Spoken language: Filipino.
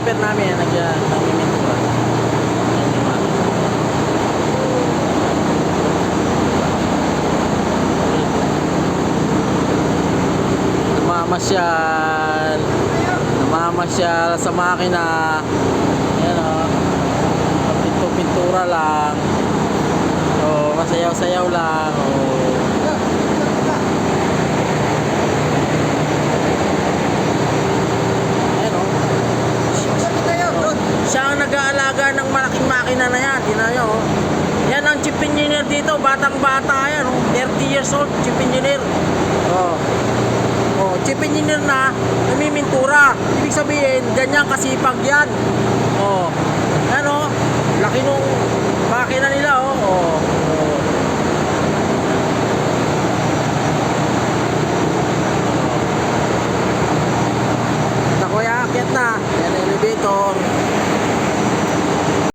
helper namin, nagmimintura. Namamasyal. Namamasyal sa makina. Ayan o. Pintura lang. O, masayaw-sayaw lang. O. Siya ang nag-aalaga ng malaking makina na yan. Tingnan nyo, oh. Yan ang chief engineer dito. Batang-bata yan. Oh. 30 years old, chief engineer. Oh. Oh, chief engineer na namimintura. Ibig sabihin, ganyan kasipag yan. Oh. Yan, oh. Laki nung makina nila, oh. Oh.